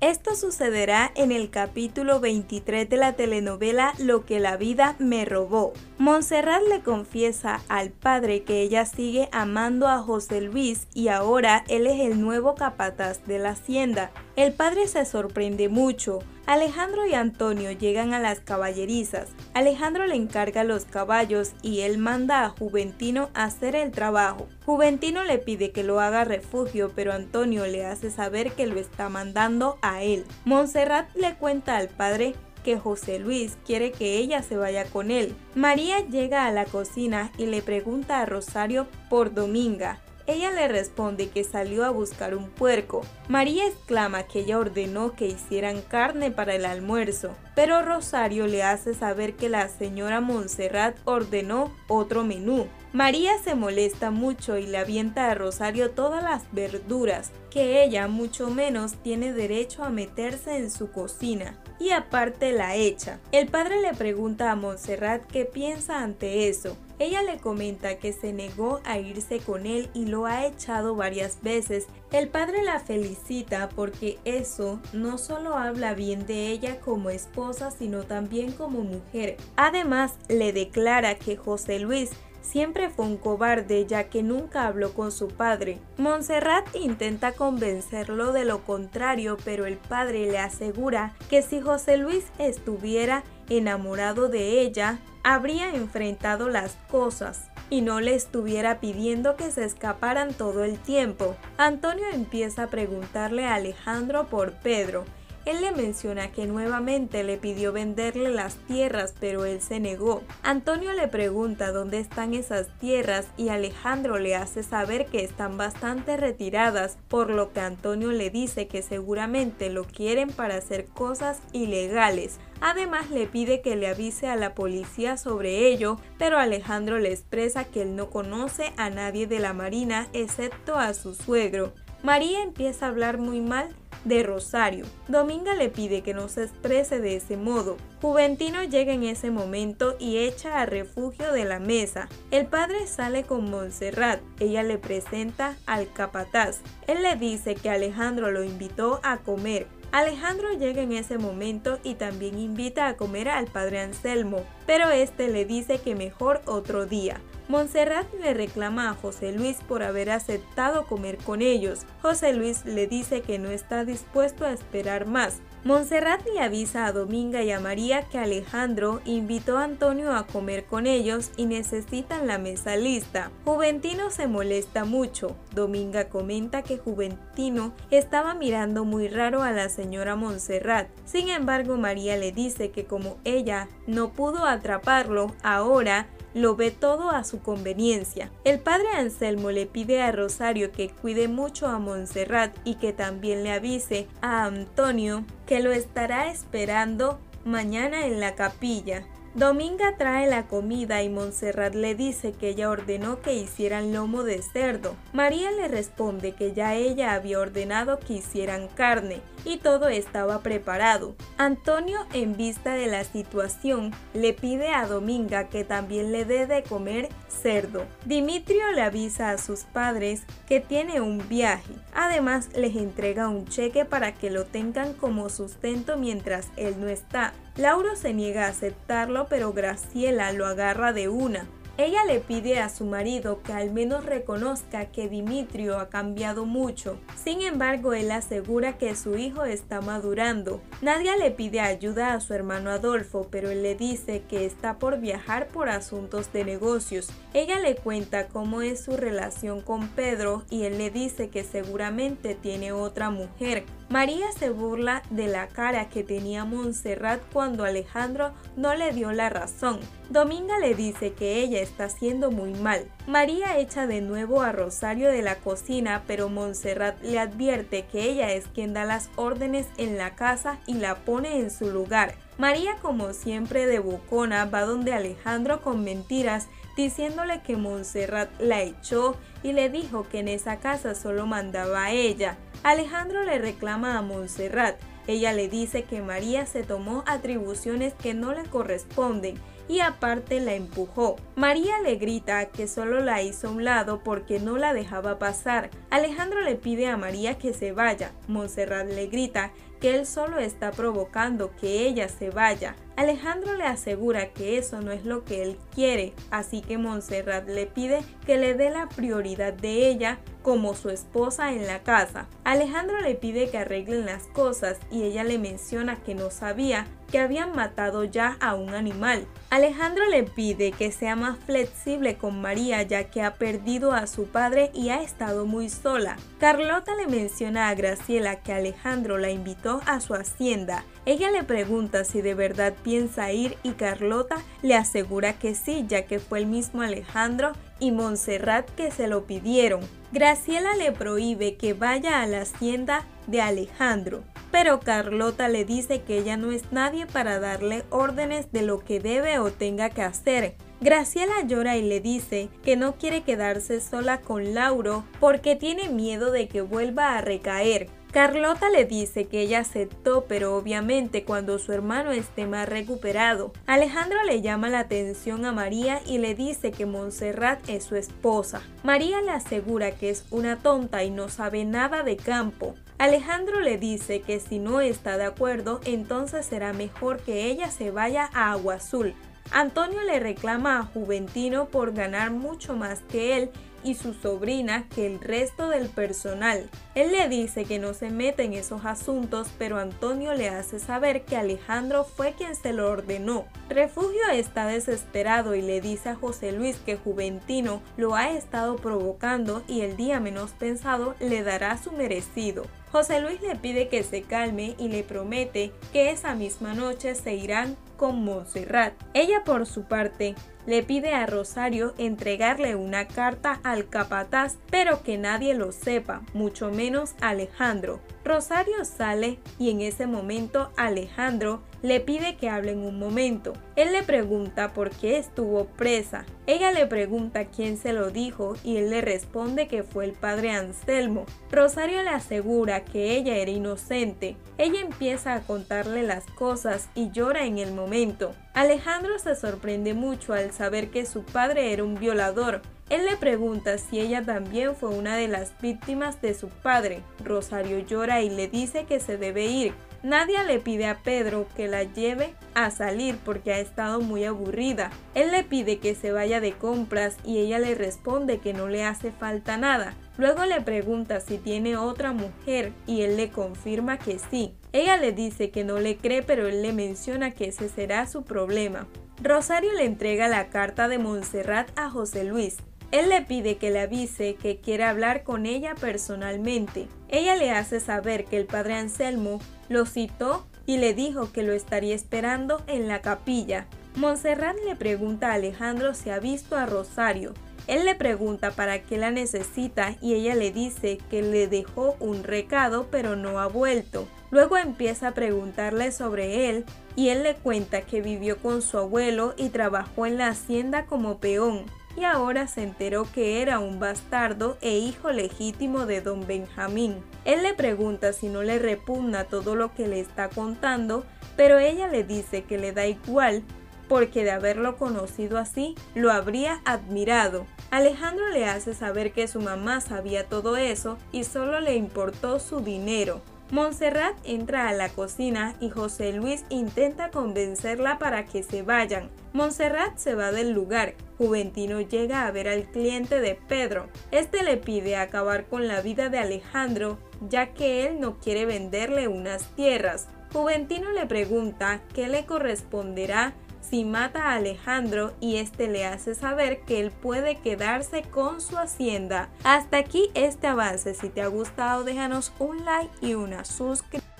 Esto sucederá en el capítulo 23 de la telenovela Lo que la vida me robó. Montserrat le confiesa al padre que ella sigue amando a José Luis y ahora él es el nuevo capataz de la hacienda. El padre se sorprende mucho. Alejandro y Antonio llegan a las caballerizas. Alejandro le encarga los caballos y él manda a Juventino a hacer el trabajo. Juventino le pide que lo haga Refugio, pero Antonio le hace saber que lo está mandando a él. Montserrat le cuenta al padre que José Luis quiere que ella se vaya con él. María llega a la cocina y le pregunta a Rosario por Dominga. Ella le responde que salió a buscar un puerco. María exclama que ella ordenó que hicieran carne para el almuerzo, pero Rosario le hace saber que la señora Montserrat ordenó otro menú. María se molesta mucho y le avienta a Rosario todas las verduras, que ella mucho menos tiene derecho a meterse en su cocina, y aparte la echa. El padre le pregunta a Montserrat qué piensa ante eso. Ella le comenta que se negó a irse con él y lo ha echado varias veces. El padre la felicita porque eso no solo habla bien de ella como esposa, sino también como mujer. Además, le declara que José Luis siempre fue un cobarde, ya que nunca habló con su padre. Montserrat intenta convencerlo de lo contrario, pero el padre le asegura que si José Luis estuviera enamorado de ella, habría enfrentado las cosas y no le estuviera pidiendo que se escaparan todo el tiempo. Antonio empieza a preguntarle a Alejandro por Pedro. Él le menciona que nuevamente le pidió venderle las tierras, pero él se negó. Antonio le pregunta dónde están esas tierras y Alejandro le hace saber que están bastante retiradas, por lo que Antonio le dice que seguramente lo quieren para hacer cosas ilegales. Además le pide que le avise a la policía sobre ello, pero Alejandro le expresa que él no conoce a nadie de la Marina excepto a su suegro. María empieza a hablar muy mal de Rosario. Dominga le pide que no se exprese de ese modo. Juventino llega en ese momento y echa a Refugio de la mesa. El padre sale con Montserrat. Ella le presenta al capataz. Él le dice que Alejandro lo invitó a comer. Alejandro llega en ese momento y también invita a comer al padre Anselmo, pero este le dice que mejor otro día. Montserrat le reclama a José Luis por haber aceptado comer con ellos. José Luis le dice que no está dispuesto a esperar más. Montserrat le avisa a Dominga y a María que Alejandro invitó a Antonio a comer con ellos y necesitan la mesa lista. Juventino se molesta mucho. Dominga comenta que Juventino estaba mirando muy raro a la señora Montserrat. Sin embargo, María le dice que como ella no pudo atraparlo, ahora lo ve todo a su conveniencia. El padre Anselmo le pide a Rosario que cuide mucho a Montserrat y que también le avise a Antonio que lo estará esperando mañana en la capilla. Dominga trae la comida y Montserrat le dice que ella ordenó que hicieran lomo de cerdo. María le responde que ya ella había ordenado que hicieran carne y todo estaba preparado. Antonio, en vista de la situación, le pide a Dominga que también le dé de comer cerdo. Dimitrio le avisa a sus padres que tiene un viaje. Además, les entrega un cheque para que lo tengan como sustento mientras él no está. Lauro se niega a aceptarlo, pero Graciela lo agarra de una. Ella le pide a su marido que al menos reconozca que Dimitrio ha cambiado mucho. Sin embargo, él asegura que su hijo está madurando. Nadia le pide ayuda a su hermano Adolfo, pero él le dice que está por viajar por asuntos de negocios. Ella le cuenta cómo es su relación con Pedro y él le dice que seguramente tiene otra mujer. María se burla de la cara que tenía Montserrat cuando Alejandro no le dio la razón. Dominga le dice que ella está haciendo muy mal. María echa de nuevo a Rosario de la cocina, pero Montserrat le advierte que ella es quien da las órdenes en la casa y la pone en su lugar. María, como siempre de bocona, va donde Alejandro con mentiras, diciéndole que Montserrat la echó y le dijo que en esa casa solo mandaba a ella. Alejandro le reclama a Montserrat. Ella le dice que María se tomó atribuciones que no le corresponden y aparte la empujó. María le grita que solo la hizo a un lado porque no la dejaba pasar. Alejandro le pide a María que se vaya. Montserrat le grita que él solo está provocando que ella se vaya. Alejandro le asegura que eso no es lo que él quiere, así que Montserrat le pide que le dé la prioridad de ella como su esposa en la casa. Alejandro le pide que arreglen las cosas y ella le menciona que no sabía que habían matado ya a un animal. Alejandro le pide que sea más flexible con María ya que ha perdido a su padre y ha estado muy sola. Carlota le menciona a Graciela que Alejandro la invitó a su hacienda. Ella le pregunta si de verdad piensa ir y Carlota le asegura que sí, ya que fue el mismo Alejandro y Montserrat que se lo pidieron. Graciela le prohíbe que vaya a la hacienda de Alejandro, pero Carlota le dice que ella no es nadie para darle órdenes de lo que debe o tenga que hacer. Graciela llora y le dice que no quiere quedarse sola con Lauro porque tiene miedo de que vuelva a recaer. Carlota le dice que ella aceptó, pero obviamente cuando su hermano esté más recuperado. Alejandro le llama la atención a María y le dice que Montserrat es su esposa. María le asegura que es una tonta y no sabe nada de campo. Alejandro le dice que si no está de acuerdo, entonces será mejor que ella se vaya a Agua Azul. Antonio le reclama a Juventino por ganar mucho más que él y su sobrina que el resto del personal. Él le dice que no se mete en esos asuntos, pero Antonio le hace saber que Alejandro fue quien se lo ordenó. Refugio está desesperado y le dice a José Luis que Juventino lo ha estado provocando y el día menos pensado le dará su merecido. José Luis le pide que se calme y le promete que esa misma noche se irán con Montserrat. Ella por su parte le pide a Rosario entregarle una carta al capataz, pero que nadie lo sepa, mucho menos Alejandro. Rosario sale y en ese momento Alejandro le pide que hablen un momento. Él le pregunta por qué estuvo presa. Ella le pregunta quién se lo dijo y él le responde que fue el padre Anselmo. Rosario le asegura que ella era inocente. Ella empieza a contarle las cosas y llora en el momento. Alejandro se sorprende mucho al saber que su padre era un violador. Él le pregunta si ella también fue una de las víctimas de su padre. Rosario llora y le dice que se debe ir. Nadia le pide a Pedro que la lleve a salir porque ha estado muy aburrida. Él le pide que se vaya de compras y ella le responde que no le hace falta nada. Luego le pregunta si tiene otra mujer y él le confirma que sí. Ella le dice que no le cree, pero él le menciona que ese será su problema. Rosario le entrega la carta de Montserrat a José Luis. Él le pide que le avise que quiere hablar con ella personalmente. Ella le hace saber que el padre Anselmo lo citó y le dijo que lo estaría esperando en la capilla. Montserrat le pregunta a Alejandro si ha visto a Rosario. Él le pregunta para qué la necesita y ella le dice que le dejó un recado pero no ha vuelto. Luego empieza a preguntarle sobre él y él le cuenta que vivió con su abuelo y trabajó en la hacienda como peón. Y ahora se enteró que era un bastardo e hijo legítimo de don Benjamín. Él le pregunta si no le repugna todo lo que le está contando, pero ella le dice que le da igual, porque de haberlo conocido así, lo habría admirado. Alejandro le hace saber que su mamá sabía todo eso y solo le importó su dinero. Montserrat entra a la cocina y José Luis intenta convencerla para que se vayan. Montserrat se va del lugar. Juventino llega a ver al cliente de Pedro. Este le pide acabar con la vida de Alejandro, ya que él no quiere venderle unas tierras. Juventino le pregunta qué le corresponderá si mata a Alejandro y este le hace saber que él puede quedarse con su hacienda. Hasta aquí este avance. Si te ha gustado, déjanos un like y una suscripción.